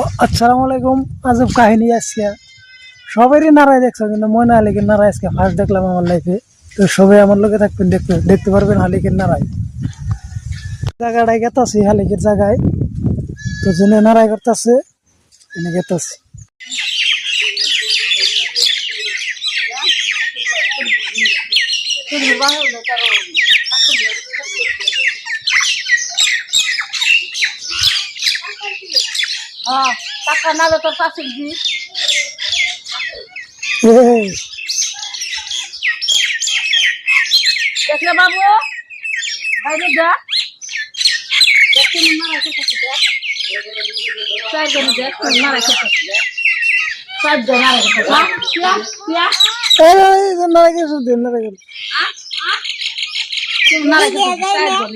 আসসালামু আলাইকুম। আজব কাহিনী আজকে সবারই নারায় দেখছো, কিন্তু মনে হালিকের নারায় আজকে ফার্স্ট দেখলাম আমার লাইফে। তো সবাই আমার লোকে থাকবেন, দেখতে দেখতে পারবেন হালিকের নারায়। জায়গাটায় গেতাছি, হালিকের জায়গায় তো জনে নারায় করতেছে, এনে গেতাছি। টাকা নালে তোর শাশুড় দি দেখলে বাবু বাইরে যা দেখতে মারা খেতে দেখ চারজন দেখ মারা খেতে চারজন মারা খেতে নারায় গেছো দিন, নারায় গেল। মারা খেতে চারজন